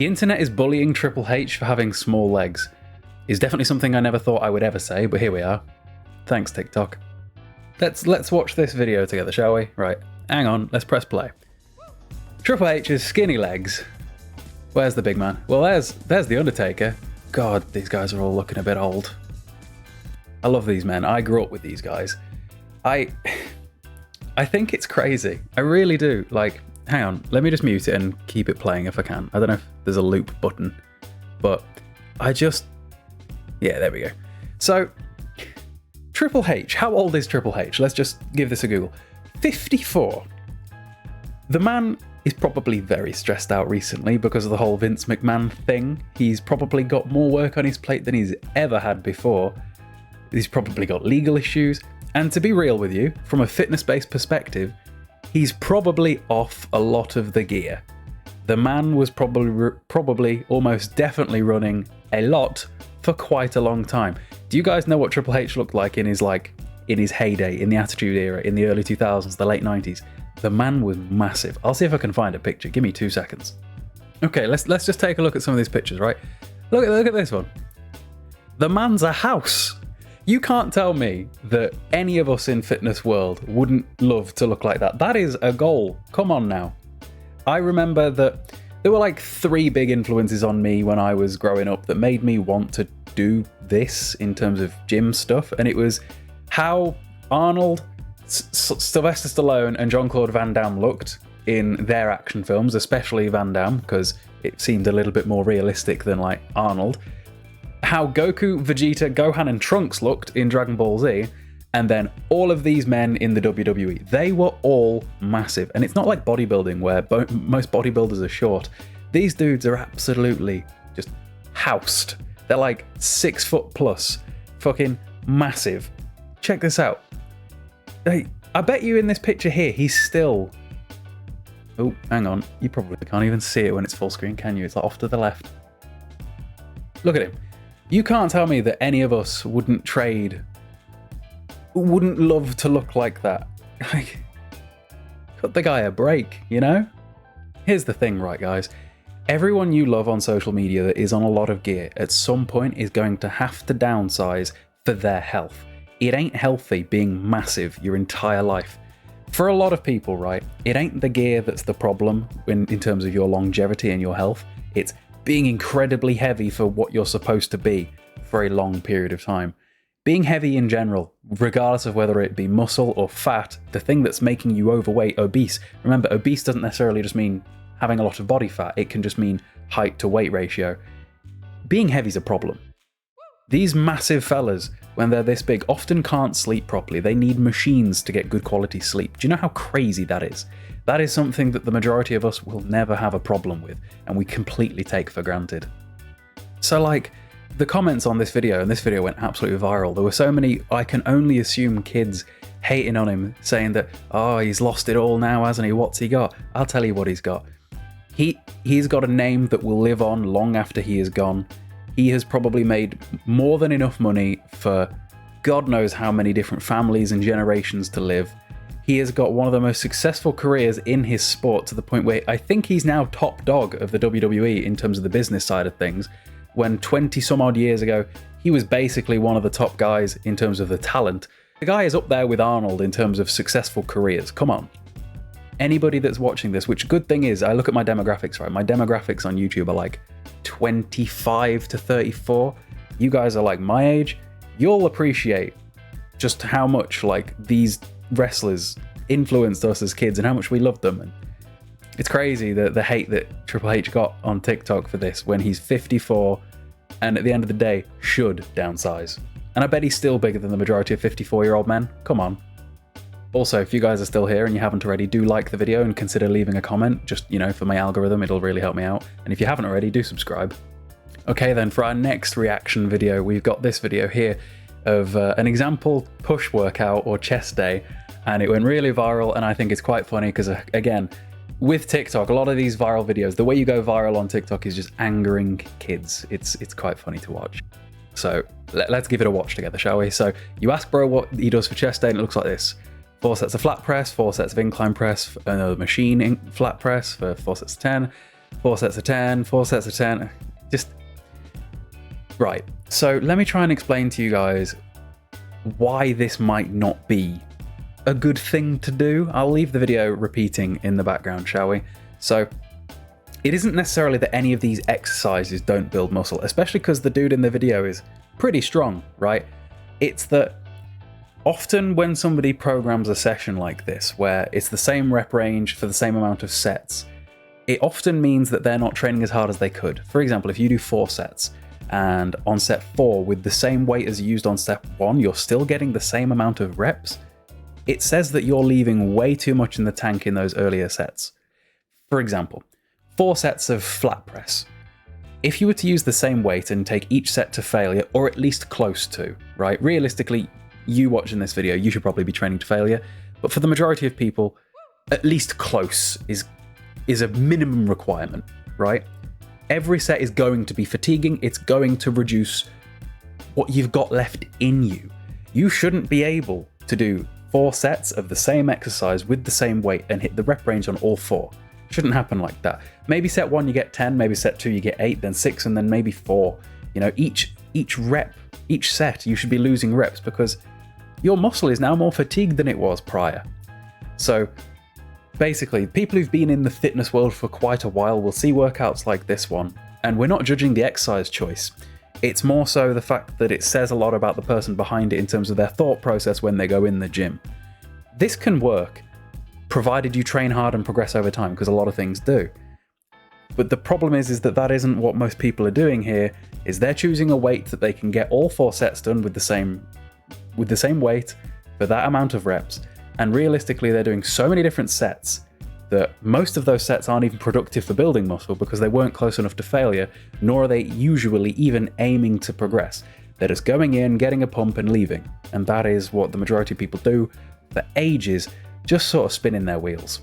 The internet is bullying Triple H for having small legs. Is definitely something I never thought I would ever say, but here we are. Thanks, TikTok. Let's watch this video together, shall we? Right, hang on, let's press play. Triple H's skinny legs. Where's the big man? Well, there's the Undertaker. God, these guys are all looking a bit old. I love these men. I grew up with these guys. I think it's crazy. I really do. Like, hang on, let me just mute it and keep it playing if I can. I don't know if there's a loop button, but yeah, there we go. So, Triple H, how old is Triple H? Let's just give this a Google. 54. The man is probably very stressed out recently because of the whole Vince McMahon thing. He's probably got more work on his plate than he's ever had before. He's probably got legal issues. And to be real with you, from a fitness-based perspective, he's probably off a lot of the gear. The man was probably almost definitely running a lot for quite a long time. Do you guys know what Triple H looked like in his heyday, in the Attitude Era, in the early 2000s, the late 90s? The man was massive. I'll see if I can find a picture. Give me 2 seconds. Okay, let's just take a look at some of these pictures, right? Look at this one. The man's a house. You can't tell me that any of us in fitness world wouldn't love to look like that. That is a goal. Come on now. I remember that there were like 3 big influences on me when I was growing up that made me want to do this in terms of gym stuff. And it was how Arnold, Sylvester Stallone and Jean-Claude Van Damme looked in their action films, especially Van Damme, because it seemed a little bit more realistic than like Arnold. How Goku, Vegeta, Gohan and Trunks looked in Dragon Ball Z, and then all of these men in the WWE. They were all massive. And it's not like bodybuilding where most bodybuilders are short. These dudes are absolutely just housed. They're like 6 foot plus, fucking massive. Check this out. Hey, I bet you in this picture here, he's still... Oh, hang on. You probably can't even see it when it's full screen, can you? It's like off to the left. Look at him. You can't tell me that any of us wouldn't love to look like that. Like, cut the guy a break, you know? Here's the thing, right, guys? Everyone you love on social media that is on a lot of gear at some point is going to have to downsize for their health. It ain't healthy being massive your entire life. For a lot of people, right, it ain't the gear that's the problem in terms of your longevity and your health. It's being incredibly heavy for what you're supposed to be for a long period of time. Being heavy in general, regardless of whether it be muscle or fat, the thing that's making you overweight, obese. Remember, obese doesn't necessarily just mean having a lot of body fat. It can just mean height to weight ratio. Being heavy is a problem. These massive fellas, when they're this big, often can't sleep properly. They need machines to get good quality sleep. Do you know how crazy that is? That is something that the majority of us will never have a problem with, and we completely take for granted. So like, the comments on this video, and this video went absolutely viral, there were so many, I can only assume kids hating on him, saying that, oh, he's lost it all now, hasn't he? What's he got? I'll tell you what he's got. He's got a name that will live on long after he is gone. He has probably made more than enough money for God knows how many different families and generations to live. He has got one of the most successful careers in his sport, to the point where I think he's now top dog of the WWE in terms of the business side of things, when 20 some odd years ago, he was basically one of the top guys in terms of the talent. The guy is up there with Arnold in terms of successful careers. Come on. Anybody that's watching this, which good thing is, I look at my demographics, right? My demographics on YouTube are like 25 to 34. You guys are like my age. You'll appreciate just how much like these wrestlers influenced us as kids and how much we loved them. And it's crazy that the hate that Triple H got on TikTok for this when he's 54 and at the end of the day should downsize. And I bet he's still bigger than the majority of 54-year-old men. Come on. Also, if you guys are still here and you haven't already, do like the video and consider leaving a comment. Just, you know, for my algorithm, it'll really help me out. And if you haven't already, do subscribe. Okay then, for our next reaction video, we've got this video here of an example push workout or chest day. And it went really viral, and I think it's quite funny because, again, with TikTok, a lot of these viral videos, the way you go viral on TikTok is just angering kids. It's quite funny to watch. So let's give it a watch together, shall we? So you ask bro what he does for chest day, and it looks like this. 4 sets of flat press, 4 sets of incline press, another machine flat press for 4 sets of 10, 4 sets of 10, 4 sets of 10. Just, right. So let me try and explain to you guys why this might not be a good thing to do. I'll leave the video repeating in the background, shall we? So it isn't necessarily that any of these exercises don't build muscle, especially because the dude in the video is pretty strong, right? It's that often when somebody programs a session like this, where it's the same rep range for the same amount of sets, it often means that they're not training as hard as they could. For example, if you do 4 sets, and on set 4, with the same weight as used on step 1, you're still getting the same amount of reps, it says that you're leaving way too much in the tank in those earlier sets. For example, 4 sets of flat press. If you were to use the same weight and take each set to failure, or at least close to, right? Realistically, you watching this video, you should probably be training to failure, but for the majority of people, at least close is a minimum requirement, right? Every set is going to be fatiguing. It's going to reduce what you've got left in you. You shouldn't be able to do 4 sets of the same exercise with the same weight and hit the rep range on all 4. Shouldn't happen like that. Maybe set 1 you get 10, maybe set 2 you get 8, then 6, and then maybe 4. You know, each rep, each set, you should be losing reps because your muscle is now more fatigued than it was prior. So basically, people who've been in the fitness world for quite a while will see workouts like this one, and we're not judging the exercise choice. It's more so the fact that it says a lot about the person behind it in terms of their thought process when they go in the gym. This can work, provided you train hard and progress over time, because a lot of things do. But the problem is that that isn't what most people are doing here, is they're choosing a weight that they can get all 4 sets done with the same weight for that amount of reps. And realistically, they're doing so many different sets that most of those sets aren't even productive for building muscle because they weren't close enough to failure, nor are they usually even aiming to progress. They're just going in, getting a pump and leaving. And that is what the majority of people do for ages, just sort of spinning their wheels.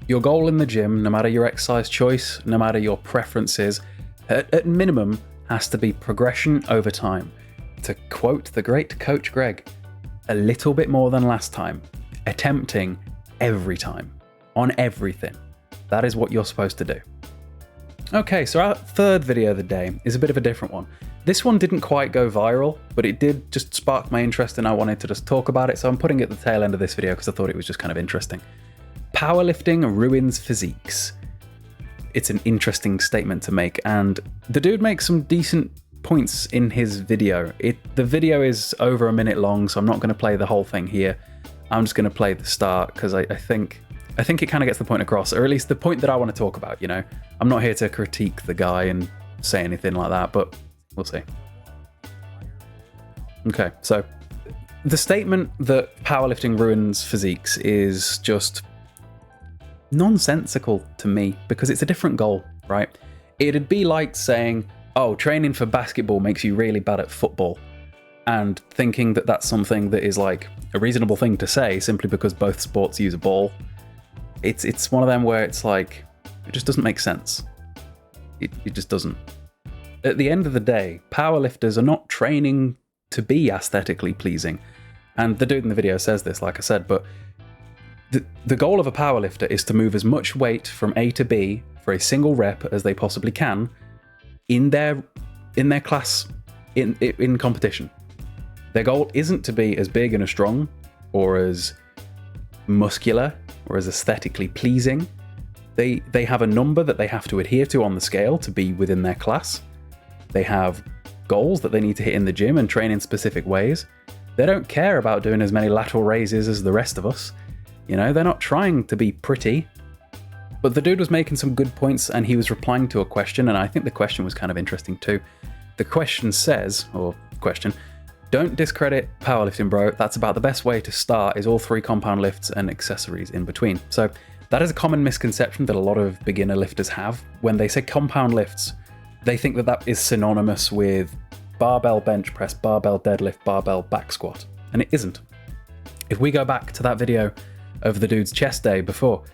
Your goal in the gym, no matter your exercise choice, no matter your preferences, at minimum has to be progression over time. To quote the great Coach Greg, a little bit more than last time. Attempting every time, on everything. That is what you're supposed to do. Okay, so our third video of the day is a bit of a different one. This one didn't quite go viral, but it did just spark my interest and I wanted to just talk about it, so I'm putting it at the tail end of this video because I thought it was just kind of interesting. Powerlifting ruins physiques. It's an interesting statement to make, and the dude makes some decent points in his video. The video is over a minute long, so I'm not going to play the whole thing here. I'm just going to play the start because I think it kind of gets the point across, or at least the point that I want to talk about, you know. I'm not here to critique the guy and say anything like that, but we'll see. Okay, so the statement that powerlifting ruins physiques is just nonsensical to me because it's a different goal, right? It'd be like saying, oh, training for basketball makes you really bad at football, and thinking that that's something that is like a reasonable thing to say simply because both sports use a ball. It's one of them where it's like, it just doesn't make sense. It just doesn't. At the end of the day, powerlifters are not training to be aesthetically pleasing. And the dude in the video says this, like I said, but the goal of a powerlifter is to move as much weight from A to B for a single rep as they possibly can in their class, in competition. Their goal isn't to be as big and as strong, or as muscular, or as aesthetically pleasing. They have a number that they have to adhere to on the scale to be within their class. They have goals that they need to hit in the gym and train in specific ways. They don't care about doing as many lateral raises as the rest of us. You know, they're not trying to be pretty. But the dude was making some good points and he was replying to a question, and I think the question was kind of interesting too. The question says, don't discredit powerlifting, bro. That's about the best way to start, is all 3 compound lifts and accessories in between. So that is a common misconception that a lot of beginner lifters have. When they say compound lifts, they think that that is synonymous with barbell bench press, barbell deadlift, barbell back squat, and it isn't. If we go back to that video of the dude's chest day before,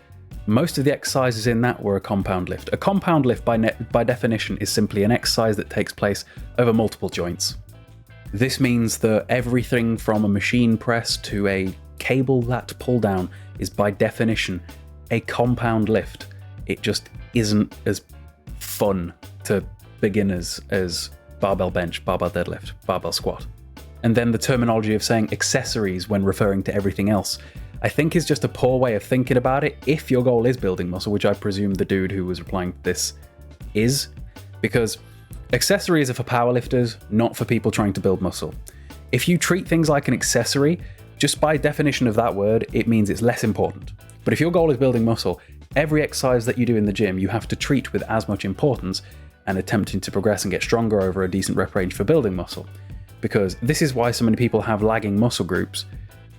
most of the exercises in that were a compound lift. A compound lift by definition is simply an exercise that takes place over multiple joints. This means that everything from a machine press to a cable lat pull down is by definition a compound lift. It just isn't as fun to beginners as barbell bench, barbell deadlift, barbell squat. And then the terminology of saying accessories when referring to everything else, I think is just a poor way of thinking about it if your goal is building muscle, which I presume the dude who was replying to this is, because accessories are for powerlifters, not for people trying to build muscle. If you treat things like an accessory, just by definition of that word, it means it's less important. But if your goal is building muscle, every exercise that you do in the gym, you have to treat with as much importance and attempting to progress and get stronger over a decent rep range for building muscle. Because this is why so many people have lagging muscle groups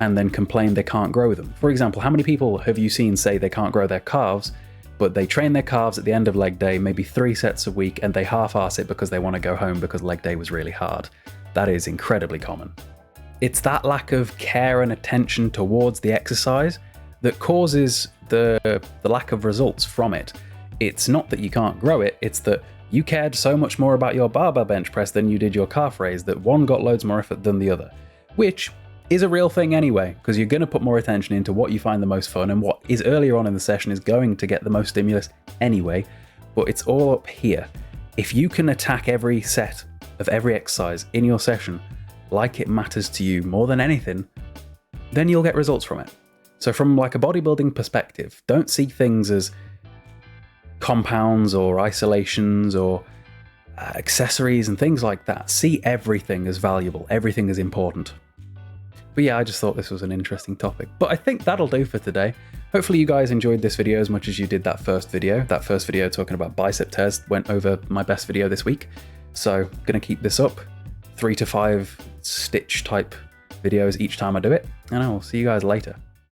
and then complain they can't grow them. For example, how many people have you seen say they can't grow their calves, but they train their calves at the end of leg day, maybe 3 sets a week, and they half-arse it because they want to go home because leg day was really hard? That is incredibly common. It's that lack of care and attention towards the exercise that causes the lack of results from it. It's not that you can't grow it, it's that you cared so much more about your barbell bench press than you did your calf raise that one got loads more effort than the other, which is a real thing anyway, because you're going to put more attention into what you find the most fun and what is earlier on in the session is going to get the most stimulus anyway, but it's all up here. If you can attack every set of every exercise in your session like it matters to you more than anything, then you'll get results from it. So from like a bodybuilding perspective, don't see things as compounds or isolations or accessories and things like that. See everything as valuable, everything as important. But yeah, I just thought this was an interesting topic. But I think that'll do for today. Hopefully you guys enjoyed this video as much as you did that first video. That first video talking about bicep tears went over my best video this week. So I'm gonna keep this up, 3 to 5 stitch type videos each time I do it, and I will see you guys later.